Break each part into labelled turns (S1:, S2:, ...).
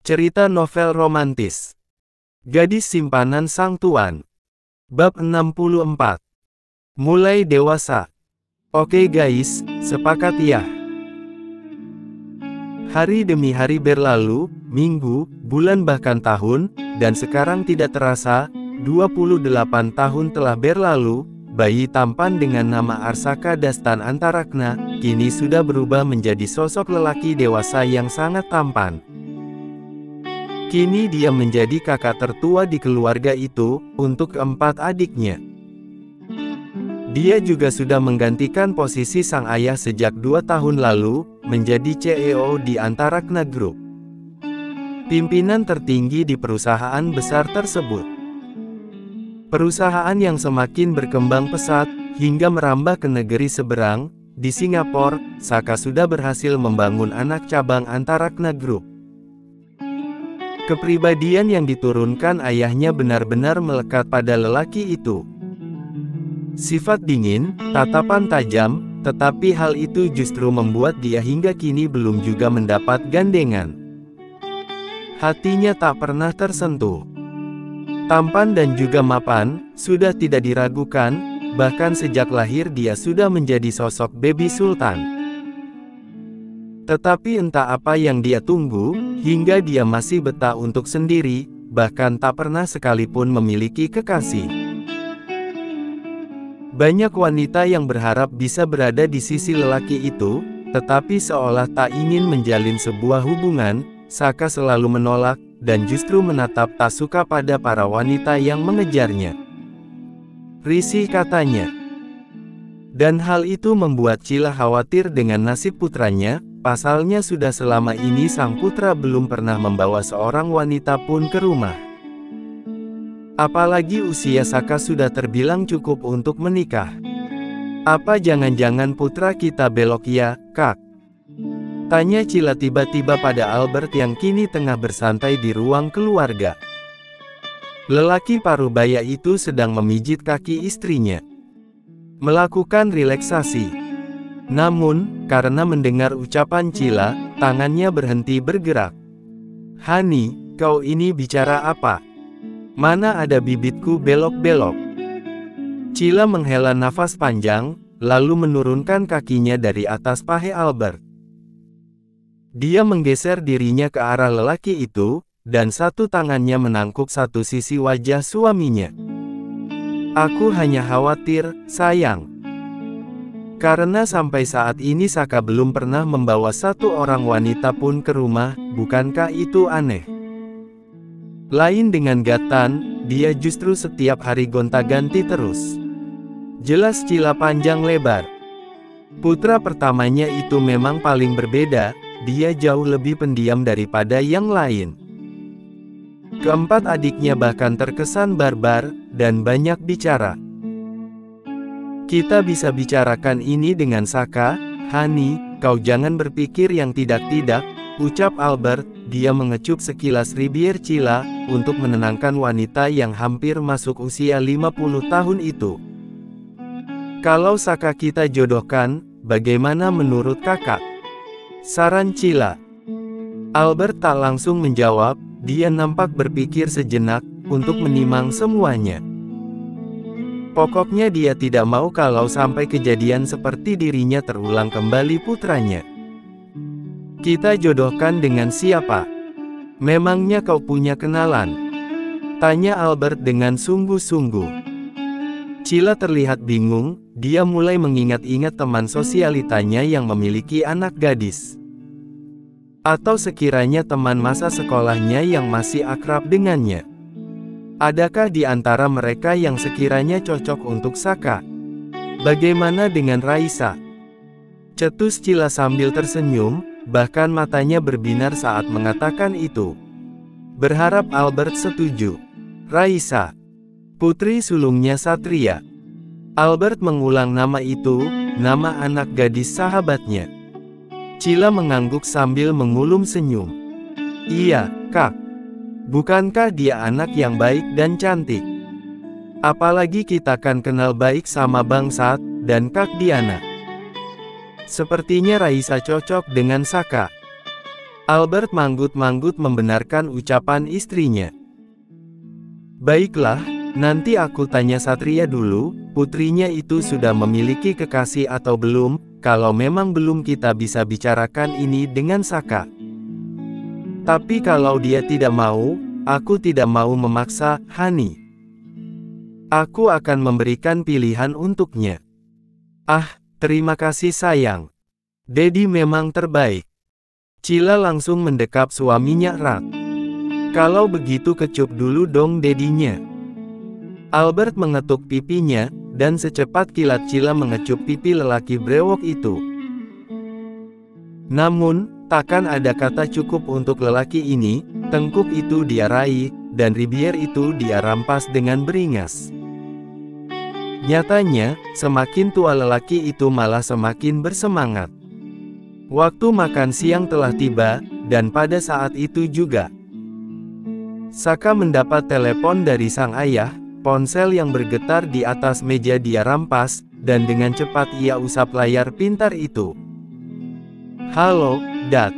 S1: Cerita novel romantis. Gadis simpanan sang tuan. Bab 64. Mulai dewasa. Oke guys, sepakat ya. Hari demi hari berlalu, minggu, bulan bahkan tahun, dan sekarang tidak terasa, 28 tahun telah berlalu, bayi tampan dengan nama Arsaka Dastan Antarakna, kini sudah berubah menjadi sosok lelaki dewasa yang sangat tampan. Kini dia menjadi kakak tertua di keluarga itu, untuk keempat adiknya. Dia juga sudah menggantikan posisi sang ayah sejak 2 tahun lalu, menjadi CEO di Antarakna Group. Pimpinan tertinggi di perusahaan besar tersebut. Perusahaan yang semakin berkembang pesat, hingga merambah ke negeri seberang, di Singapura, Saka sudah berhasil membangun anak cabang Antarakna Group. Kepribadian yang diturunkan ayahnya benar-benar melekat pada lelaki itu. Sifat dingin, tatapan tajam, tetapi hal itu justru membuat dia hingga kini belum juga mendapat gandengan. Hatinya tak pernah tersentuh. Tampan dan juga mapan, sudah tidak diragukan, bahkan sejak lahir dia sudah menjadi sosok baby sultan. Tetapi entah apa yang dia tunggu, hingga dia masih betah untuk sendiri, bahkan tak pernah sekalipun memiliki kekasih. Banyak wanita yang berharap bisa berada di sisi lelaki itu, tetapi seolah tak ingin menjalin sebuah hubungan, Saka selalu menolak, dan justru menatap tak suka pada para wanita yang mengejarnya. Risih katanya. Dan hal itu membuat Cila khawatir dengan nasib putranya. Pasalnya sudah selama ini sang putra belum pernah membawa seorang wanita pun ke rumah. Apalagi usia Saka sudah terbilang cukup untuk menikah. Apa jangan-jangan putra kita belok ya, Kak? Tanya Cila tiba-tiba pada Albert yang kini tengah bersantai di ruang keluarga. Lelaki parubaya itu sedang memijit kaki istrinya. Melakukan relaksasi. Namun, karena mendengar ucapan Cila, tangannya berhenti bergerak. "Hani, kau ini bicara apa? Mana ada bibitku belok-belok?" Cila menghela nafas panjang, lalu menurunkan kakinya dari atas pahe Albert. Dia menggeser dirinya ke arah lelaki itu, dan satu tangannya menangkuk satu sisi wajah suaminya. "Aku hanya khawatir, sayang. Karena sampai saat ini Saka belum pernah membawa satu orang wanita pun ke rumah, bukankah itu aneh? Lain dengan Gatan, dia justru setiap hari gonta-ganti terus." Jelas Cila panjang lebar. Putra pertamanya itu memang paling berbeda, dia jauh lebih pendiam daripada yang lain. Keempat adiknya bahkan terkesan barbar, dan banyak bicara. "Kita bisa bicarakan ini dengan Saka, Hani, kau jangan berpikir yang tidak-tidak," ucap Albert. Dia mengecup sekilas bibir Cila, untuk menenangkan wanita yang hampir masuk usia 50 tahun itu. "Kalau Saka kita jodohkan, bagaimana menurut kakak?" saran Cila. Albert tak langsung menjawab, dia nampak berpikir sejenak, untuk menimang semuanya. Pokoknya dia tidak mau kalau sampai kejadian seperti dirinya terulang kembali putranya. "Kita jodohkan dengan siapa? Memangnya kau punya kenalan?" tanya Albert dengan sungguh-sungguh. Cila terlihat bingung, dia mulai mengingat-ingat teman sosialitanya yang memiliki anak gadis. Atau sekiranya teman masa sekolahnya yang masih akrab dengannya. Adakah di antara mereka yang sekiranya cocok untuk Saka? Bagaimana dengan Raisa? Cetus Cila sambil tersenyum, bahkan matanya berbinar saat mengatakan itu. Berharap Albert setuju. Raisa, putri sulungnya Satria. Albert mengulang nama itu, nama anak gadis sahabatnya. Cila mengangguk sambil mengulum senyum. "Iya, Kak. Bukankah dia anak yang baik dan cantik? Apalagi kita kan kenal baik sama Bang Sat, dan Kak Diana. Sepertinya Raisa cocok dengan Saka." Albert manggut-manggut membenarkan ucapan istrinya. Baiklah, nanti aku tanya Satria dulu, putrinya itu sudah memiliki kekasih atau belum, kalau memang belum kita bisa bicarakan ini dengan Saka. Tapi kalau dia tidak mau, aku tidak mau memaksa, Hani. Aku akan memberikan pilihan untuknya. Ah, terima kasih sayang. Dedi memang terbaik. Cila langsung mendekap suaminya erat. Kalau begitu kecup dulu dong dedinya. Albert mengetuk pipinya, dan secepat kilat Cila mengecup pipi lelaki brewok itu. Namun, takkan ada kata cukup untuk lelaki ini, tengkuk itu dia raih, dan ribier itu dia rampas dengan beringas. Nyatanya, semakin tua lelaki itu malah semakin bersemangat. Waktu makan siang telah tiba, dan pada saat itu juga Saka mendapat telepon dari sang ayah. Ponsel yang bergetar di atas meja dia rampas, dan dengan cepat ia usap layar pintar itu. "Halo, Dad,"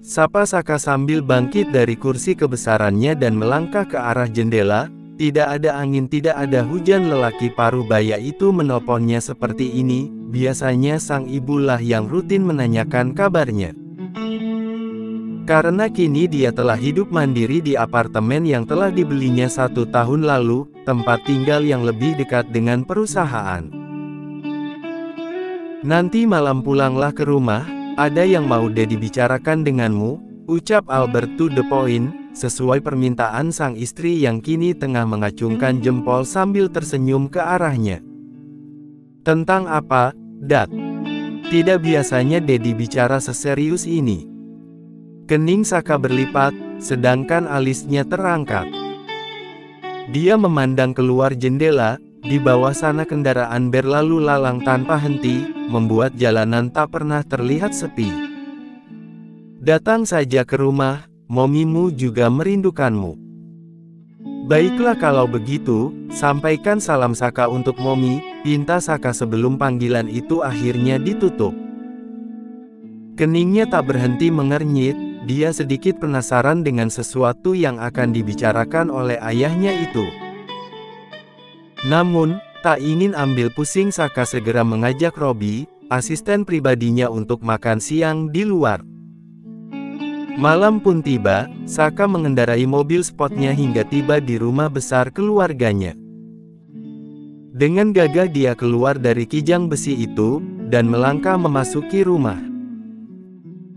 S1: sapa Saka sambil bangkit dari kursi kebesarannya dan melangkah ke arah jendela. Tidak ada angin, tidak ada hujan. Lelaki paruh baya itu menelponnya seperti ini. Biasanya sang ibulah yang rutin menanyakan kabarnya. Karena kini dia telah hidup mandiri di apartemen yang telah dibelinya 1 tahun lalu, tempat tinggal yang lebih dekat dengan perusahaan. "Nanti malam pulanglah ke rumah, ada yang mau Dedi bicarakan denganmu," ucap Albert to the point, sesuai permintaan sang istri yang kini tengah mengacungkan jempol sambil tersenyum ke arahnya. "Tentang apa, Dad?" Tidak biasanya Dedi bicara seserius ini. Kening Saka berlipat, sedangkan alisnya terangkat. Dia memandang keluar jendela. Di bawah sana kendaraan berlalu lalang tanpa henti, membuat jalanan tak pernah terlihat sepi. "Datang saja ke rumah, momimu juga merindukanmu." "Baiklah kalau begitu, sampaikan salam Saka untuk Momi," pinta Saka sebelum panggilan itu akhirnya ditutup. Keningnya tak berhenti mengernyit, dia sedikit penasaran dengan sesuatu yang akan dibicarakan oleh ayahnya itu. Namun, tak ingin ambil pusing, Saka segera mengajak Robi, asisten pribadinya, untuk makan siang di luar. Malam pun tiba, Saka mengendarai mobil sportnya hingga tiba di rumah besar keluarganya. Dengan gagah dia keluar dari kijang besi itu, dan melangkah memasuki rumah.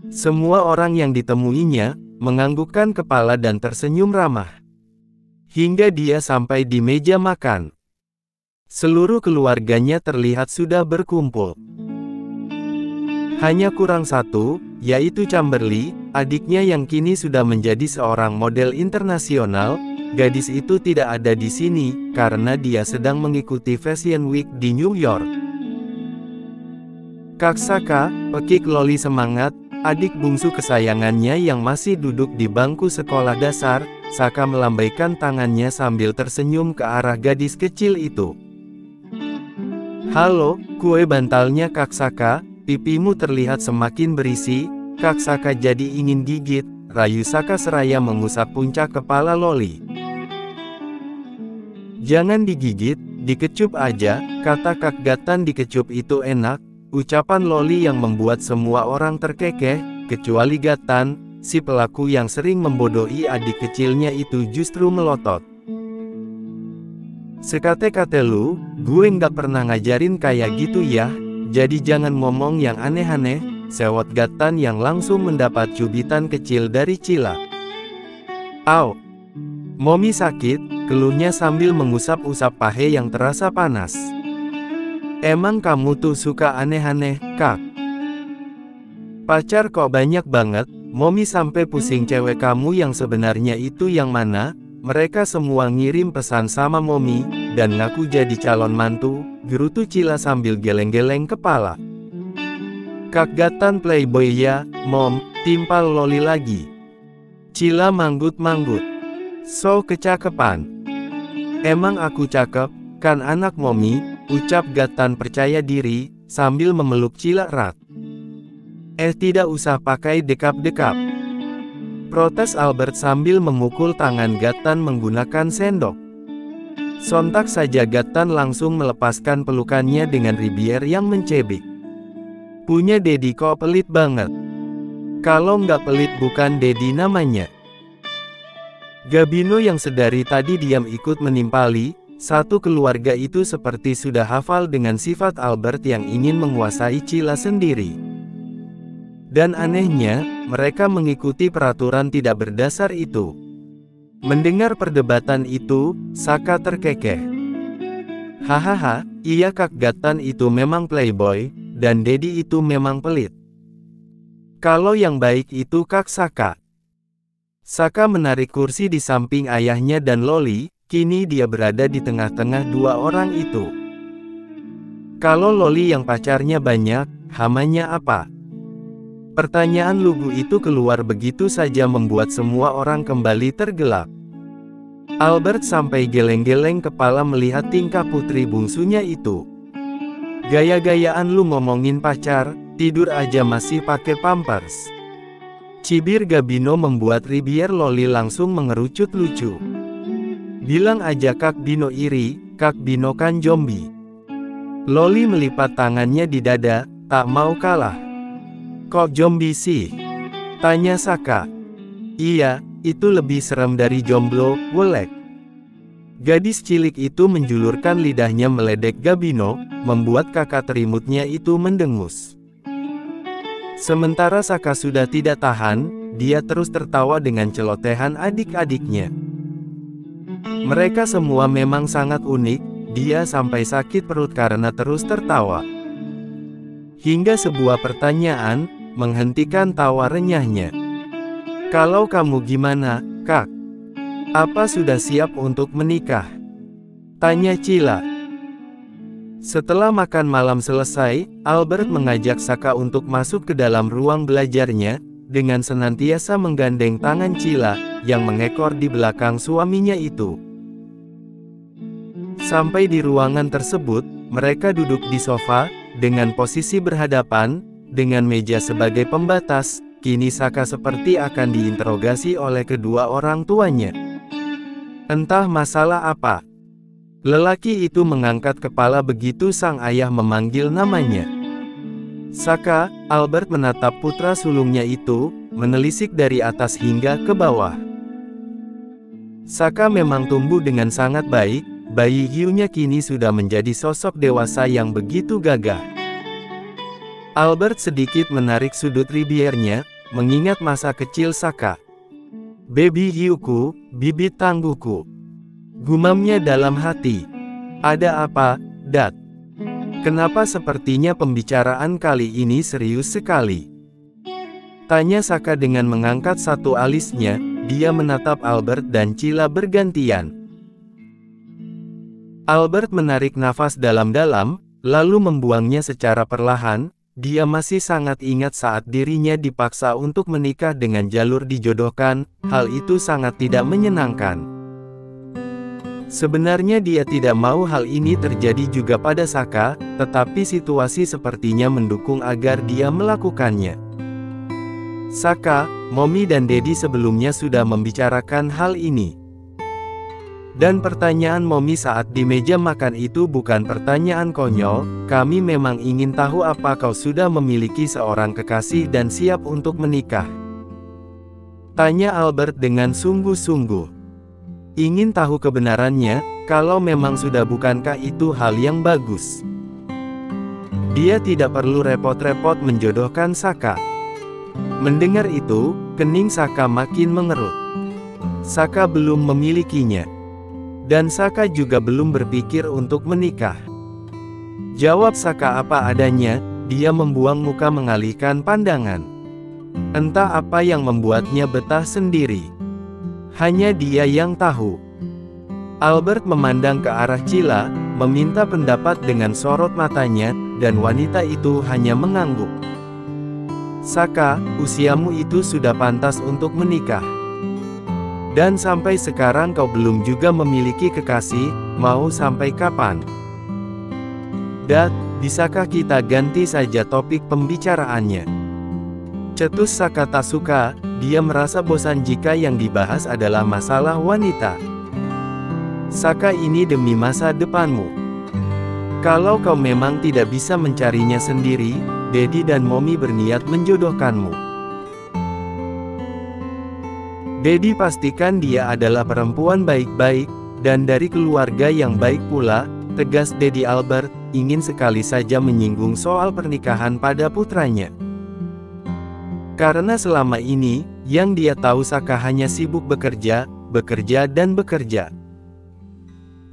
S1: Semua orang yang ditemuinya, menganggukkan kepala dan tersenyum ramah. Hingga dia sampai di meja makan. Seluruh keluarganya terlihat sudah berkumpul. Hanya kurang satu, yaitu Chamberlain, adiknya yang kini sudah menjadi seorang model internasional. Gadis itu tidak ada di sini, karena dia sedang mengikuti Fashion Week di New York. "Kak Saka," pekik Loli semangat, adik bungsu kesayangannya yang masih duduk di bangku sekolah dasar. Saka melambaikan tangannya sambil tersenyum ke arah gadis kecil itu. "Halo, kue bantalnya Kak Saka, pipimu terlihat semakin berisi." Kak Saka jadi ingin gigit, rayu Saka seraya mengusap puncak kepala Loli. "Jangan digigit, dikecup aja," kata Kak Gatan. "Dikecup itu enak," ucapan Loli yang membuat semua orang terkekeh, kecuali Gatan, si pelaku yang sering membodohi adik kecilnya itu justru melotot. "Sekate-kate lu, gue nggak pernah ngajarin kayak gitu ya, jadi jangan ngomong yang aneh-aneh," sewot Gatan yang langsung mendapat cubitan kecil dari Cila. "Au, Momi sakit," keluhnya sambil mengusap-usap pahe yang terasa panas. "Emang kamu tuh suka aneh-aneh, Kak? Pacar kok banyak banget, Momi sampai pusing. Cewek kamu yang sebenarnya itu yang mana? Mereka semua ngirim pesan sama Momi, dan ngaku jadi calon mantu," gerutu Cila sambil geleng-geleng kepala. "Kak Gatan playboy ya, Mom," timpal Loli lagi. Cila manggut-manggut. "So kecakepan. Emang aku cakep, kan anak Momi," ucap Gatan percaya diri, sambil memeluk Cila erat. Tidak usah pakai dekap-dekap, protes Albert sambil memukul tangan Gattan menggunakan sendok. Sontak saja Gattan langsung melepaskan pelukannya dengan Ribier yang mencebik. Punya Dedi kok pelit banget. Kalau nggak pelit bukan Dedi namanya. Gabino yang sedari tadi diam ikut menimpali. Satu keluarga itu seperti sudah hafal dengan sifat Albert yang ingin menguasai Cila sendiri. Dan anehnya, mereka mengikuti peraturan tidak berdasar itu. Mendengar perdebatan itu, Saka terkekeh. Hahaha, iya Kak, Gattan itu memang playboy, dan Dedi itu memang pelit. Kalau yang baik itu Kak Saka. Saka menarik kursi di samping ayahnya dan Loli. Kini dia berada di tengah-tengah dua orang itu. Kalau Loli yang pacarnya banyak, hamanya apa? Pertanyaan lugu itu keluar begitu saja membuat semua orang kembali tergelap. Albert sampai geleng-geleng kepala melihat tingkah putri bungsunya itu. Gaya-gayaan lu ngomongin pacar, tidur aja masih pakai pampers. Cibir Gabino membuat Ribier Loli langsung mengerucut lucu. Bilang aja Kak Bino iri, Kak Bino kan zombie. Loli melipat tangannya di dada, tak mau kalah. Kok zombie sih? Tanya Saka. Iya, itu lebih serem dari jomblo, welek. Gadis cilik itu menjulurkan lidahnya meledek Gabino, membuat kakak terimutnya itu mendengus. Sementara Saka sudah tidak tahan, dia terus tertawa dengan celotehan adik-adiknya. Mereka semua memang sangat unik, dia sampai sakit perut karena terus tertawa. Hingga sebuah pertanyaan, menghentikan tawa renyahnya. Kalau kamu gimana, Kak? Apa sudah siap untuk menikah? Tanya Cila. Setelah makan malam selesai, Albert mengajak Saka untuk masuk ke dalam ruang belajarnya, dengan senantiasa menggandeng tangan Cila, yang mengekor di belakang suaminya itu. Sampai di ruangan tersebut, mereka duduk di sofa, dengan posisi berhadapan, dengan meja sebagai pembatas. Kini Saka seperti akan diinterogasi oleh kedua orang tuanya. Entah masalah apa. Lelaki itu mengangkat kepala begitu sang ayah memanggil namanya. Saka, Albert menatap putra sulungnya itu, menelisik dari atas hingga ke bawah. Saka memang tumbuh dengan sangat baik. Bayi hiunya kini sudah menjadi sosok dewasa yang begitu gagah. Albert sedikit menarik sudut Ribiernya, mengingat masa kecil Saka. Baby hiuku, bibit tangguhku. Gumamnya dalam hati. Ada apa, Dad? Kenapa sepertinya pembicaraan kali ini serius sekali? Tanya Saka dengan mengangkat satu alisnya, dia menatap Albert dan Cila bergantian. Albert menarik nafas dalam-dalam, lalu membuangnya secara perlahan. Dia masih sangat ingat saat dirinya dipaksa untuk menikah dengan jalur dijodohkan, hal itu sangat tidak menyenangkan. Sebenarnya dia tidak mau hal ini terjadi juga pada Saka, tetapi situasi sepertinya mendukung agar dia melakukannya. Saka, Mommy dan Dedi sebelumnya sudah membicarakan hal ini. Dan pertanyaan Mommy saat di meja makan itu bukan pertanyaan konyol, kami memang ingin tahu apa kau sudah memiliki seorang kekasih dan siap untuk menikah. Tanya Albert dengan sungguh-sungguh. Ingin tahu kebenarannya, kalau memang sudah bukankah itu hal yang bagus. Dia tidak perlu repot-repot menjodohkan Saka. Mendengar itu, kening Saka makin mengerut. Saka belum memilikinya. Dan Saka juga belum berpikir untuk menikah. Jawab Saka apa adanya, dia membuang muka mengalihkan pandangan. Entah apa yang membuatnya betah sendiri. Hanya dia yang tahu. Albert memandang ke arah Cila, meminta pendapat dengan sorot matanya, dan wanita itu hanya mengangguk. Saka, usiamu itu sudah pantas untuk menikah. Dan sampai sekarang kau belum juga memiliki kekasih, mau sampai kapan? Dad, bisakah kita ganti saja topik pembicaraannya? Cetus Saka tak suka, dia merasa bosan jika yang dibahas adalah masalah wanita. Saka, ini demi masa depanmu. Kalau kau memang tidak bisa mencarinya sendiri, Dedi dan Momi berniat menjodohkanmu. Dedi pastikan dia adalah perempuan baik-baik, dan dari keluarga yang baik pula, tegas Dedi Albert, ingin sekali saja menyinggung soal pernikahan pada putranya. Karena selama ini, yang dia tahu Saka hanya sibuk bekerja, dan bekerja.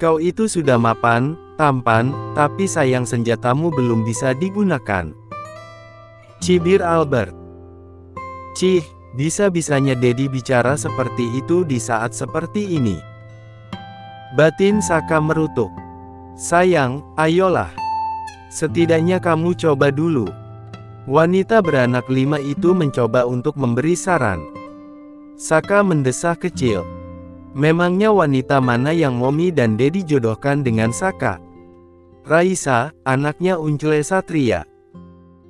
S1: Kau itu sudah mapan, tampan, tapi sayang senjatamu belum bisa digunakan. Cibir Albert. Cih, bisa-bisanya Dedi bicara seperti itu di saat seperti ini. Batin Saka merutuk. Sayang, ayolah. Setidaknya kamu coba dulu. Wanita beranak 5 itu mencoba untuk memberi saran. Saka mendesah kecil. Memangnya wanita mana yang Momi dan Dedi jodohkan dengan Saka? Raisa, anaknya Uncule Satria.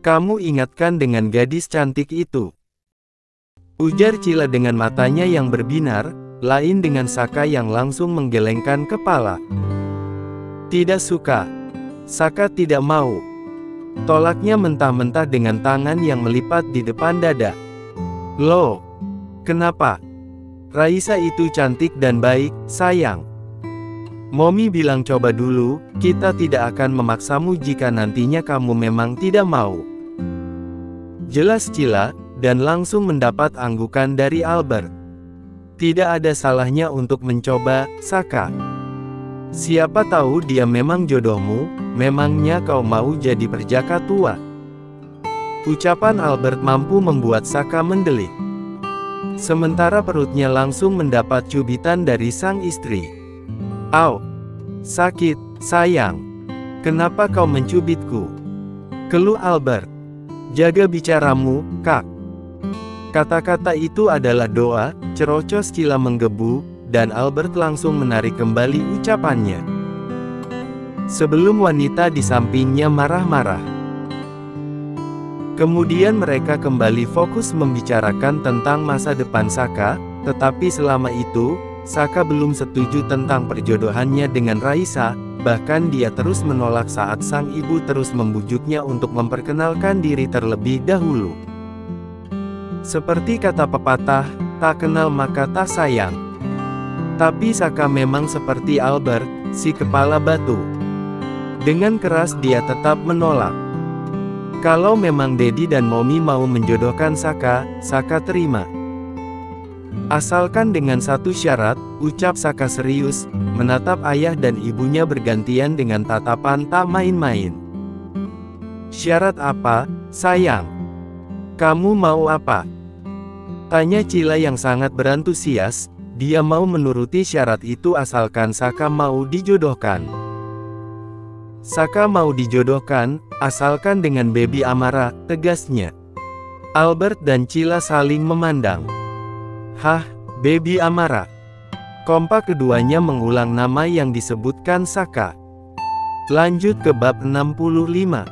S1: Kamu ingatkan dengan gadis cantik itu. Ujar Cila dengan matanya yang berbinar, lain dengan Saka yang langsung menggelengkan kepala. Tidak suka. Saka tidak mau. Tolaknya mentah-mentah dengan tangan yang melipat di depan dada. Loh, kenapa? Raisa itu cantik dan baik, sayang. Momi bilang coba dulu, kita tidak akan memaksamu jika nantinya kamu memang tidak mau. Jelas Cila, dan langsung mendapat anggukan dari Albert. Tidak ada salahnya untuk mencoba, Saka. Siapa tahu dia memang jodohmu, memangnya kau mau jadi perjaka tua? Ucapan Albert mampu membuat Saka mendelik. Sementara perutnya langsung mendapat cubitan dari sang istri. Au! Sakit, sayang. Kenapa kau mencubitku? Keluh Albert. Jaga bicaramu, Kak. Kata-kata itu adalah doa, cerocos Cila menggebu, dan Albert langsung menarik kembali ucapannya. Sebelum wanita di sampingnya marah-marah. Kemudian mereka kembali fokus membicarakan tentang masa depan Saka, tetapi selama itu, Saka belum setuju tentang perjodohannya dengan Raisa, bahkan dia terus menolak saat sang ibu terus membujuknya untuk memperkenalkan diri terlebih dahulu. Seperti kata pepatah, tak kenal maka tak sayang. Tapi Saka memang seperti Albert, si kepala batu. Dengan keras dia tetap menolak. Kalau memang Dedi dan Momi mau menjodohkan Saka, Saka terima. Asalkan dengan satu syarat, ucap Saka serius, menatap ayah dan ibunya bergantian dengan tatapan tak main-main. Syarat apa, sayang? Kamu mau apa? Tanya Cila yang sangat berantusias. Dia mau menuruti syarat itu asalkan Saka mau dijodohkan. Saka mau dijodohkan, asalkan dengan Baby Amara, tegasnya. Albert dan Cila saling memandang. Hah, Baby Amara? Kompak keduanya mengulang nama yang disebutkan Saka. Lanjut ke bab 65.